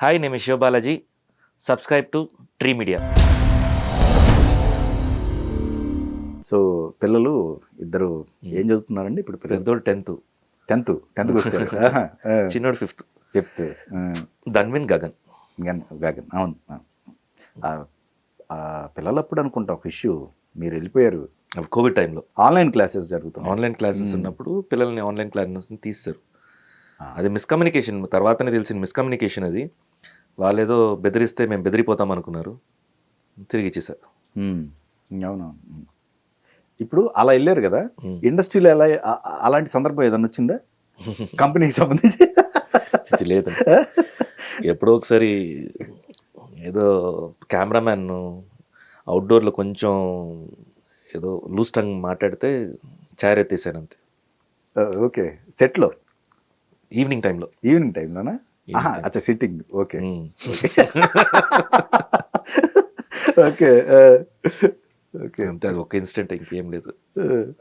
Hi, నేను Siva Balaji. Subscribe to Tree Media. So పిల్లలు ఇద్దరు ఏం చదువుతున్నారండి ఇప్పుడు? పెద్దోడు 10th, 10th వచ్చారు. చిన్నోడు 5th. 5th. ధన్విన్, గగన్. గగన్, అవును. పిల్లలప్పుడు అనుకుంటా ఒక ఇష్యూ, మీరు వెళ్ళిపోయారు కోవిడ్ టైంలో ఆన్లైన్ క్లాసెస్ జరుగుతున్నాయి. ఆన్లైన్ క్లాసెస్ ఉన్నప్పుడు పిల్లల్ని ఆన్లైన్ క్లాసెస్ తీస్తారు. అది మిస్కమ్యూనికేషన్, తర్వాతనే తెలిసిన మిస్కమ్యూనికేషన్. అది వాళ్ళు ఏదో బెదిరిస్తే మేము బెదిరిపోతాం అనుకున్నారు, తిరిగి ఇచ్చేసారు. అవునవును. ఇప్పుడు అలా వెళ్ళారు కదా, ఇండస్ట్రీలో ఎలా అలాంటి సందర్భం ఏదైనా వచ్చిందా కంపెనీకి సంబంధించి? ఇది లేదండి. ఎప్పుడో ఒకసారి ఏదో కెమెరామ్యాన్ అవుట్డోర్లో కొంచెం ఏదో లూజ్ టంగ్ మాట్లాడితే చైర్ ఎత్తేసాను అంతే. ఓకే, సెట్లో ఈవినింగ్ టైంలోనా? అచ్చా, సిట్టింగ్. ఓకే ఓకే ఓకే, అంతే. అది ఒక ఇన్సిడెంట్, ఇంకేం లేదు,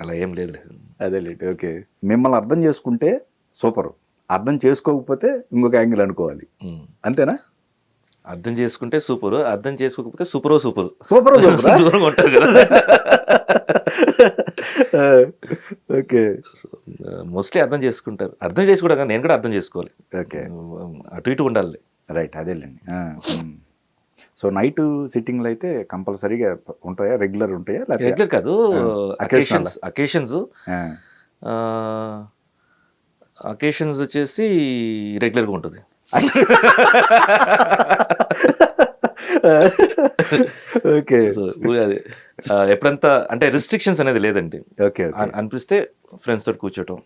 అలా ఏం లేదు. అదేలేండి. ఓకే, మిమ్మల్ని అర్థం చేసుకుంటే సూపర్, అర్థం చేసుకోకపోతే ఇంకొక యాంగిల్ అనుకోవాలి, అంతేనా? అర్థం చేసుకుంటే సూపర్, అర్థం చేసుకోకపోతే సూపర్ దూరంగా ఉంటారు కదా. ఓకే, మోస్ట్లీ అర్థం చేసుకుంటారు. అర్థం చేసుకోవడం, నేను కూడా అర్థం చేసుకోవాలి. ఓకే, అటు ఇటు ఉండాలి. రైట్, అదేలేండి. సో నైట్ సిట్టింగ్లు అయితే కంపల్సరీగా ఉంటాయా? రెగ్యులర్ ఉంటాయా? రెగ్యులర్ కాదు, అకేషన్స్ వచ్చేసి రెగ్యులర్గా ఉంటుంది. ఓకే, అది ఎప్పుడంతా అంటే రిస్ట్రిక్షన్స్ అనేది లేదండి. ఓకే, అనిపిస్తే ఫ్రెండ్స్ తోటి కూర్చోటం,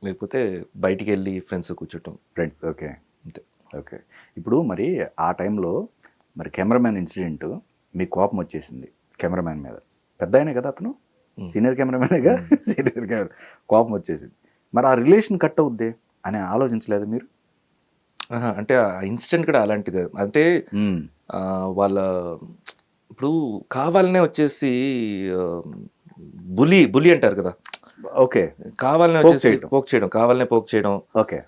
లేకపోతే బయటికి వెళ్ళి ఫ్రెండ్స్ కూర్చోటం. ఫ్రెండ్స్, ఓకే అంతే. ఓకే, ఇప్పుడు మరి ఆ టైంలో మరి కెమెరామ్యాన్ ఇన్సిడెంట్ మీకు కోపం వచ్చేసింది కెమెరామ్యాన్ మీద. పెద్ద అయినా కదా అతను, సీనియర్ కెమెరామ్యానేగా, సీనియర్ కెమెరా, కోపం వచ్చేసింది. మరి ఆ రిలేషన్ కట్ అవుద్ది అని ఆలోచించలేదు మీరు? అంటే ఆ ఇన్సిడెంట్ కూడా అలాంటిదే. అంటే వాళ్ళ ఇప్పుడు కావాలనే వచ్చేసి బులి అంటారు కదా. ఓకే, కావాలనే వచ్చేసి పోక్ చేయడం. ఓకే,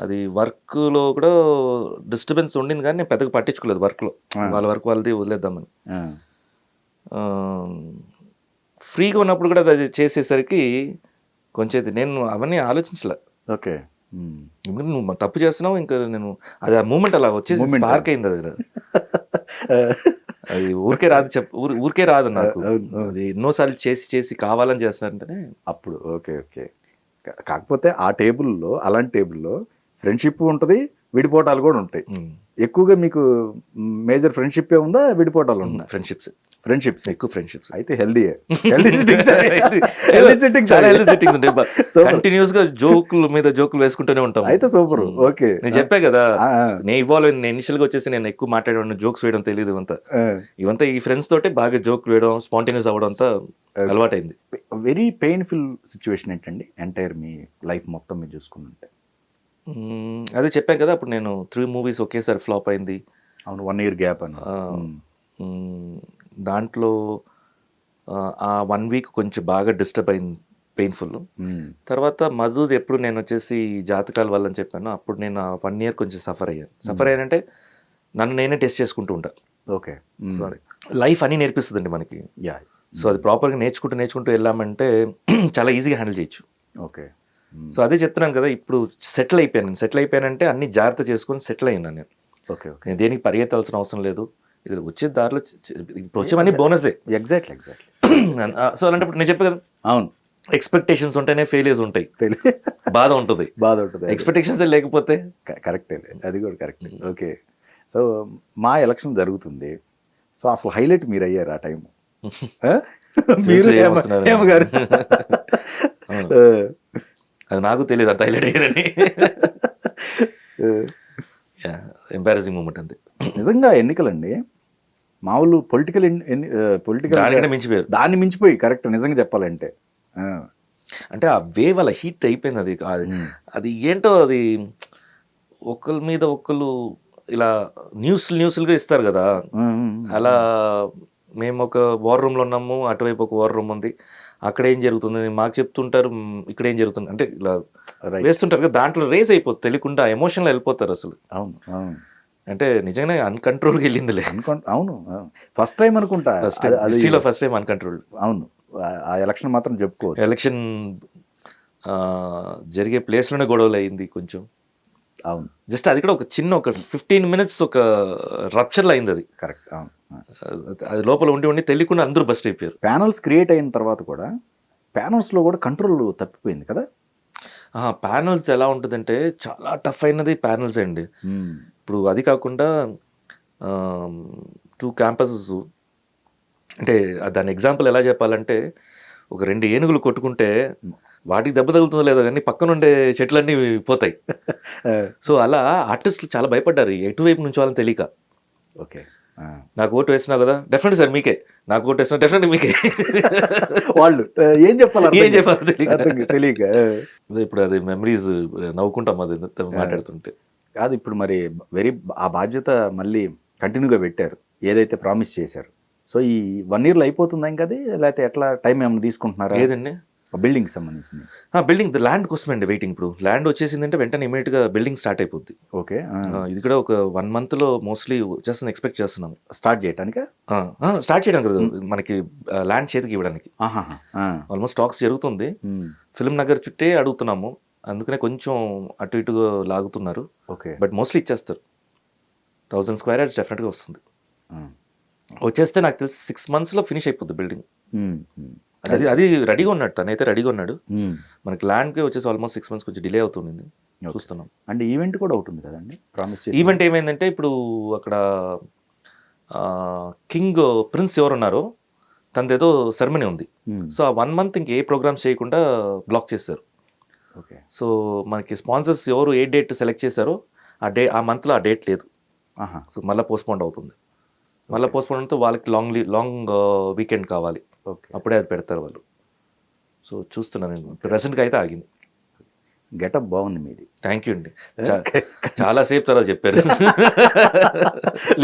అది వర్క్లో కూడా డిస్టర్బెన్స్ ఉండింది, కానీ నేను పెద్దగా పట్టించుకోలేదు వర్క్లో. వాళ్ళ వర్క్ వాళ్ళది వదిలేద్దామని. ఫ్రీగా ఉన్నప్పుడు కూడా అది చేసేసరికి కొంచెం నేను అవన్నీ ఆలోచించలే. ఓకే, నువ్వు తప్పు చేస్తున్నావు, ఇంకా నేను అది ఆ మూమెంట్ అలా వచ్చేసి స్పార్క్ అయింది. అది ఊరికే రాదు నాకు. అది ఎన్నోసార్లు చేసి కావాలని చేస్తున్నారంటేనే అప్పుడు. ఓకే ఓకే, కాకపోతే ఆ టేబుల్లో, అలాంటి టేబుల్లో ఫ్రెండ్షిప్ ఉంటుంది, విడిపోవటాలు కూడా ఉంటాయి. ఎక్కువగా మీకు మేజర్ ఫ్రెండ్షిప్ ఉందా, విడిపోవటాలు ఉందా? ఫ్రెండ్షిప్స్ ఎక్కువ. ఫ్రెండ్షిప్స్ అయితే హెల్దీ సిట్టింగ్స్ ఉంటాయి. కంటిన్యూస్ గా జోకుల మీద జోకులు వేసుకుంటూనే ఉంటాం. అయితే సూపర్. ఓకే, నేను చెప్పా కదా, నేను ఇవాల్వ్ అయింది. నేను ఇనిషియల్ గా వచ్చేసి నేను ఎక్కువ మాట్లాడేవాడిని, జోక్స్ వేయడం తెలియదు. ఇవంతా ఈ ఫ్రెండ్స్ తోటి బాగా జోక్ వేయడం, స్పాంటేనియస్ అవ్వడం అంతా అలవాటైంది. వెరీ పెయిన్ఫుల్ సిచ్యువేషన్ ఏంటండి ఎంటైర్ మీ లైఫ్ మొత్తం మీరు చూసుకుంటే? అదే చెప్పాను కదా, అప్పుడు నేను 3 movies ఒకేసారి ఫ్లాప్ అయింది. అవును, 1 year గ్యాప్ అని. దాంట్లో ఆ 1 week కొంచెం బాగా డిస్టర్బ్ అయింది, పెయిన్ఫుల్. తర్వాత మధుది ఎప్పుడు నేను వచ్చేసి జాతకాల వల్ల అని చెప్పాను, అప్పుడు నేను 1 year కొంచెం సఫర్ అయ్యానంటే నన్ను నేనే టెస్ట్ చేసుకుంటూ ఉంటా. ఓకే, సారీ, లైఫ్ అని నేర్పిస్తుందండి మనకి. సో అది ప్రాపర్గా నేర్చుకుంటూ వెళ్ళామంటే చాలా ఈజీగా హ్యాండిల్ చేయొచ్చు. ఓకే, సో అదే చెప్తున్నాను కదా, ఇప్పుడు సెటిల్ అయిపోయానంటే అన్ని జాగ్రత్త చేసుకొని సెటిల్ అయ్యాను నేను. ఓకే, నేను దేనికి పరిగెత్తాల్సిన అవసరం లేదు. ఇది వచ్చే దారిలో ఇప్పుడు వచ్చేవన్నీ బోనసే. ఎగ్జాక్ట్లీ. సో అలాంటప్పుడు నేను చెప్పే కదా, అవును, ఎక్స్పెక్టేషన్స్ ఉంటేనే ఫెయిలియర్స్ ఉంటాయి, బాధ ఉంటుంది. ఎక్స్పెక్టేషన్స్ లేకపోతే కరెక్టే, అది కూడా కరెక్ట్. ఓకే, సో మా ఎలక్షన్ జరుగుతుంది, సో అసలు హైలైట్ మీరు అయ్యారు ఆ టైం. మీరు గారు, అది నాకు తెలియదు అంత హైలైట్ అయ్యారని. ఎంబారసింగ్ మూమెంట్ అంతే. నిజంగా ఎన్నికలండి మామూలు పొలిటికల్ దాన్ని మించిపోయి కరెక్ట్, నిజంగా చెప్పాలంటే. అంటే ఆ వేవ్ అలా హీట్ అయిపోయింది. అది ఏంటో, అది ఒకరి మీద ఒకరు ఇలా న్యూస్లుగా ఇస్తారు కదా. అలా మేము ఒక వార్ రూమ్లో ఉన్నాము, అటువైపు ఒక వార్ రూమ్ ఉంది, అక్కడ ఏం జరుగుతుంది మాకు చెప్తుంటారు, ఇక్కడ ఏం జరుగుతుంది అంటే ఇలా వేస్తుంటారు కదా, దాంట్లో రేస్ అయిపోతుంది తెలియకుండా, ఎమోషన్లో వెళ్ళిపోతారు అసలు. అవును. అంటే నిజంగానే అన్‌కంట్రోల్‌గా వెళ్ళిందిలే. అవును. ఫస్ట్ టైం అనుకుంటా. ఫస్ట్ టైం అది హిస్టరీలో ఫస్ట్ టైం అన్‌కంట్రోల్డ్. అవును. ఆ ఎలక్షన్ మాత్రం చెప్పుకోవచ్చు. ఎలక్షన్ జరిగే ప్లేస్‌లోనే గొడవలయింది కొంచెం. అవును. జస్ట్ అది కూడా ఒక చిన్న ఒక 15 మినిట్స్ ఒక రప్చర్‌లో అయిందది. కరెక్ట్. అవును. అది లోపల ఉండి తెలియకుండా అందరూ బస్ట్ అయిపోయారు. ప్యానెల్స్ క్రియేట్ అయిన తర్వాత కూడా ప్యానెల్స్‌లో కూడా కంట్రోల్ తప్పిపోయింది కదా! ప్యానెల్స్ ఎలా ఉంటదంటే చాలా టఫ్ అయినది ప్యానెల్స్ అండి. హ్మ్. ఇప్పుడు అది కాకుండా 2 క్యాంపసెస్ అంటే దాని ఎగ్జాంపుల్ ఎలా చెప్పాలంటే ఒక 2 ఏనుగులు కొట్టుకుంటే వాటికి దెబ్బ తగులుతుందో లేదో కానీ పక్కనుండే చెట్లన్నీ పోతాయి. సో అలా ఆర్టిస్టులు చాలా భయపడ్డారు ఎటువైపు నుంచోవాలని తెలియక. ఓకే. నాకు ఓటు వేసినావు కదా డెఫినెట్ సార్ మీకే, నాకు ఓటు వేసినా డెఫినెట్ మీకే. వాళ్ళు ఏం చెప్పాలి ఏం చెప్పాలో తెలియక. తెలియక. అదే ఇప్పుడు అది మెమరీస్ నవ్వుకుంటాం అది మాట్లాడుతుంటే. కాదు ఇప్పుడు మరి ఆ బాధ్యత మళ్ళీ కంటిన్యూగా పెట్టారు. ఏదైతే ప్రామిస్ చేశారు. సో ఈ 1 ఇయర్‌లో అయిపోతుందా ఇంకా అది? లేకపోతే ఎట్లా టైం ఏమైనా తీసుకుంటున్నారా? ఏదండి బిల్డింగ్‌కి సంబంధించింది. బిల్డింగ్ ల్యాండ్ కోసమండి వెయిటింగ్. ఇప్పుడు ల్యాండ్ వచ్చేసిందంటే వెంటనే ఇమీడియట్గా బిల్డింగ్ స్టార్ట్ అయిపోద్ది. ఓకే. ఇది కూడా ఒక 1 మంత్లో మోస్ట్లీ వచ్చేస్తుంది ఎక్స్పెక్ట్ చేస్తున్నాము. స్టార్ట్ చేయటానికా? స్టార్ట్ చేయడానికి కదా మనకి ల్యాండ్ చేతికి ఇవ్వడానికి ఆహాహా! ఆల్మోస్ట్ టాక్స్ జరుగుతుంది. హ్మ్. ఫిల్మ్ నగర్ చుట్టే అడుగుతున్నాము, అందుకనే కొంచెం అటు ఇటుగా లాగుతున్నారు. ఓకే. బట్ మోస్ట్లీ ఇచ్చేస్తారు. 1000 స్క్వేర్ యార్డ్స్ డెఫినెట్గా వస్తుంది. హ్మ్. వచ్చేస్తే నాకు తెలిసి 6 monthsలో ఫినిష్ అయిపోద్ది బిల్డింగ్. హ్మ్. హ్మ్. అది రెడీగా ఉన్నాడు, తనైతే రెడీగా ఉన్నాడు. హ్మ్. మనకి ల్యాండ్కి వచ్చేసి ఆల్మోస్ట్ 6 months కొంచెం డిలే అవుతుంది, చూస్తున్నాం. అంటే ఈవెంట్ కూడా అవుతుంది కదండి ప్రామిస్ చేసి. ఈవెంట్ ఏమైందంటే ఇప్పుడు అక్కడ కింగ్ ప్రిన్స్ ఎవరున్నారో తనదేదో సెరమనీ ఉంది. హ్మ్. సో ఆ 1 month ఇంక ఏ ప్రోగ్రామ్స్ చేయకుండా బ్లాక్ చేశారు. ఓకే. సో మనకి స్పాన్సర్స్ ఎవరు ఏ డేట్ సెలెక్ట్ చేశారో ఆ మంత్లో ఆ డేట్ లేదు. ఆహా! సో మళ్ళీ పోస్ట్పోండ్ అవుతుంది. మళ్ళీ పోస్ట్పోండ్ అయితే వాళ్ళకి లాంగ్ వీకెండ్ కావాలి, ఓకే. అప్పుడే అది పెడతారు వాళ్ళు. సో చూస్తున్నాను నేను ప్రెసెంట్గా అయితే ఆగింది. గెటప్ బాగుంది మీది. థ్యాంక్ యూ అండి. చాలా సేపు తర్వాత చెప్పారు.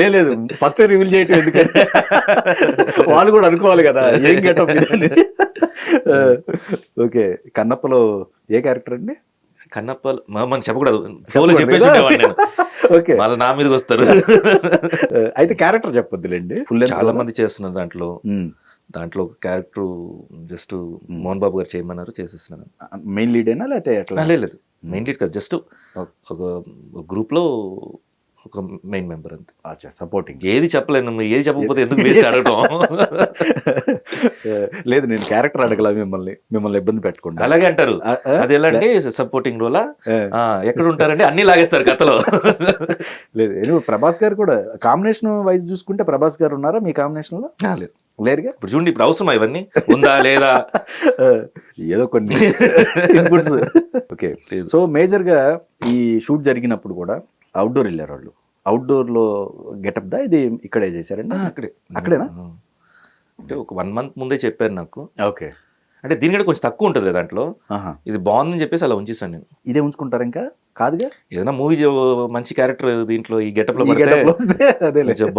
లేదు ఫస్ట్ రివీల్ చేయటం ఎందుకంటే వాళ్ళు కూడా అనుకోవాలి కదా ఏం గెటప్ ఇదని. ఓకే. కన్నప్పలో ఏ క్యారెక్టర్ అండి? కన్నప్ప మనం చెప్పకూడదు, ఫ్లోలో చెప్పేసి ఉండేవాడిని నేను. ఓకే. వాళ్ళ నా మీదకి వస్తారు. అయితే క్యారెక్టర్ చెప్పొద్దులేండి. ఫుల్ చాలా మంది చేస్తున్నారు దాంట్లో. దాంట్లో ఒక క్యారెక్టర్ జస్ట్ మోహన్ బాబు గారు చేయమన్నారు, చేసేస్తున్నాను. మెయిన్ లీడేనా లేకపోతే ఎట్లా? లేదు మెయిన్ లీడ్ కాదు, జస్ట్ ఒక గ్రూప్లో ఒక మెయిన్ మెంబర్ అంతే. అచ్చా, సపోర్టింగ్. ఏది చెప్పలేను, ఏది చెప్పకపోతే ఎందుకు వేస్ట్ అడగటం. లేదు నేను క్యారెక్టర్ అడగల మిమ్మల్ని ఇబ్బంది పెట్టకుండా. అలాగే అంటారు. అది ఎలా అంటే సపోర్టింగ్ రోలా ఎక్కడ ఉంటారంటే అన్ని లాగేస్తారు కథలో. లేదు ప్రభాస్ గారు కూడా కాంబినేషన్ వైజ్ చూసుకుంటే ప్రభాస్ గారు ఉన్నారా మీ కాంబినేషన్ లో? లేదు, లేరుగా. ఇప్పుడు చూడండి, ఇప్పుడు అవసరం ఇవన్నీ ఉందా లేదా, ఏదో కొన్ని ఇన్పుట్స్. ఓకే. సో మేజర్ గా ఈ షూట్ జరిగినప్పుడు కూడా అవుట్డోర్ వెళ్ళారు వాళ్ళు. అవుట్డోర్ లో గెటప్ దా ఇది ఇక్కడే చేశారండి? అక్కడేనా? అంటే ఒక 1 month ముందే చెప్పారు నాకు. ఓకే. అంటే దీనికంటే కొంచెం తక్కువ ఉంటుంది దాంట్లో. ఇది బాగుందని చెప్పేసి అలా ఉంచేసాను నేను. ఇదే ఉంచుకుంటారు ఇంకా కాదుగా. ఏదైనా మూవీ మంచి క్యారెక్టర్ దీంట్లో ఈ గెటప్ లో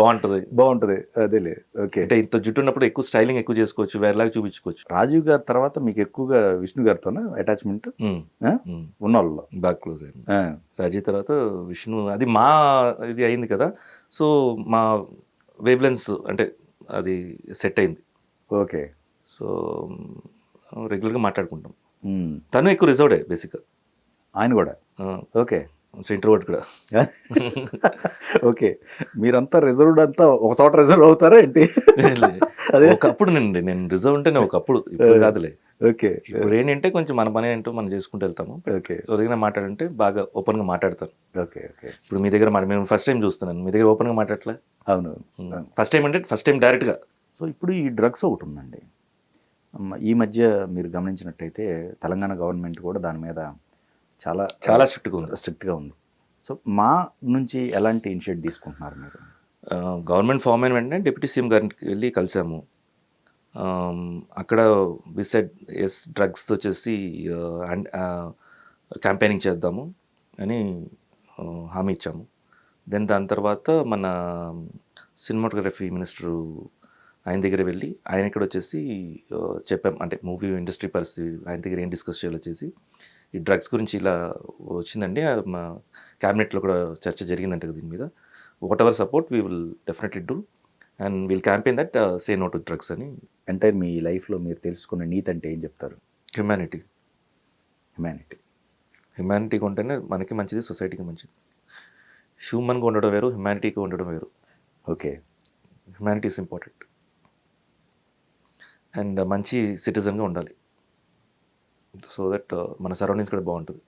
బాగుంటది. అదేలే. ఓకే. అంటే ఇంత జుట్టు ఉన్నప్పుడు ఎక్కువ స్టైలింగ్ ఎక్కువ చేసుకోవచ్చు, వేరేలాగా చూపించుకోవచ్చు. రాజీవ్ గారి తర్వాత మీకు ఎక్కువగా విష్ణు గారితోనా అటాచ్మెంట్ ఉన్న వాళ్ళు? బాగా క్లోజ్ అయింది. రాజీవ్ తర్వాత విష్ణు, అది మా ఇది అయింది కదా. సో మా వేవ్ లెన్స్ అంటే అది సెట్ అయింది. ఓకే. సో రెగ్యులర్గా మాట్లాడుకుంటాం. తను ఎక్కువ రిజర్వ్డే బేసిక్గా, ఆయన కూడా. ఓకే. ఇంట్రోవర్ట్ కూడా. ఓకే. మీరంతా రిజర్వ్డ్ అంతా ఒక చోట రిజర్వ్ అవుతారా ఏంటి? అదే ఒకప్పుడు నేను రిజర్వ్ ఉంటే ఒకప్పుడు, ఇప్పుడు కాదులే. ఓకే. ఇప్పుడు ఏంటంటే కొంచెం మన పని ఏంటో మనం చేసుకుంటూ వెళ్తాము. ఓకే. దగ్గర మాట్లాడంటే బాగా ఓపెన్గా మాట్లాడతాను. ఓకే. ఓకే. ఇప్పుడు మీ దగ్గర మేము ఫస్ట్ టైం చూస్తున్నాను, మీ దగ్గర ఓపెన్గా మాట్లాడలే. అవును. ఫస్ట్ టైం అంటే ఫస్ట్ టైం డైరెక్ట్గా. సో ఇప్పుడు ఈ డ్రగ్స్ ఒకటి ఉందండి. ఈ మధ్య మీరు గమనించినట్టయితే తెలంగాణ గవర్నమెంట్ కూడా దాని మీద చాలా స్ట్రిక్ట్గా ఉంది. సో మా నుంచి ఎలాంటి ఇనిషియేటివ్ తీసుకుంటున్నారు మీరు? గవర్నమెంట్ ఫామ్ అయిన వెంటనే డిప్యూటీ సీఎం గారికి వెళ్ళి కలిసాము. అక్కడ విసెడ్ ఎస్ డ్రగ్స్ వచ్చేసి క్యాంపెయినింగ్ చేద్దాము అని హామీ ఇచ్చాము. దాని తర్వాత మన సినిమాటోగ్రఫీ మినిస్టరు ఆయన దగ్గర వెళ్ళి ఆయన ఇక్కడ వచ్చేసి చెప్పాం, అంటే మూవీ ఇండస్ట్రీ పరిస్థితి ఆయన దగ్గర ఏం డిస్కస్ చేయాలో వచ్చేసి ఈ డ్రగ్స్ గురించి ఇలా వచ్చిందండి, మా క్యాబినెట్లో కూడా చర్చ జరిగిందంట దీని మీద, whatever support we will definitely do and will campaign that say no to drugs అని. అంటే మీ లైఫ్లో మీరు తెలుసుకున్న నీతి అంటే ఏం చెప్తారు? హ్యుమానిటీ. హ్యుమానిటీగా ఉంటేనే మనకి మంచిది, సొసైటీకి మంచిది. హ్యూమన్గా ఉండడం వేరు, హ్యుమానిటీగా ఉండడం వేరు. Okay. Humanity is important and మంచి సిటిజన్గా ఉండాలి సో దట్ మన సరౌండింగ్స్ కూడా బాగుంటుంది.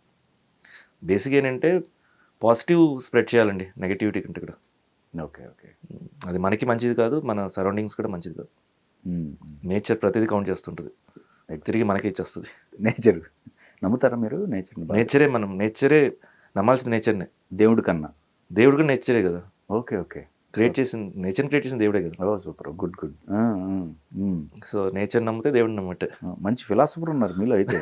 బేసిక్ ఏంటంటే పాజిటివ్ స్ప్రెడ్ చేయాలండి, నెగిటివిటీ కంటే కూడా. ఓకే. ఓకే. అది మనకి మంచిది కాదు, మన సరౌండింగ్స్ కూడా మంచిది కాదు. నేచర్ ప్రతిదీ కౌంట్ చేస్తుంటుంది, తిరిగి మనకే ఇచ్చేస్తుంది. నేచర్ నమ్ముతారా మీరు? నేచరే నమ్మాల్సిన నేచర్నే. దేవుడి కన్నా దేవుడు కూడా నేచరే కదా. ఓకే. ఓకే. నేచర్ క్రియేట్ చేసిన దేవుడే కదా. Oh super, good good. So nature నమ్మితే దేవుడిని నమ్మటే. మంచి ఫిలాసఫర్ ఉన్నారు మీలో అయితే.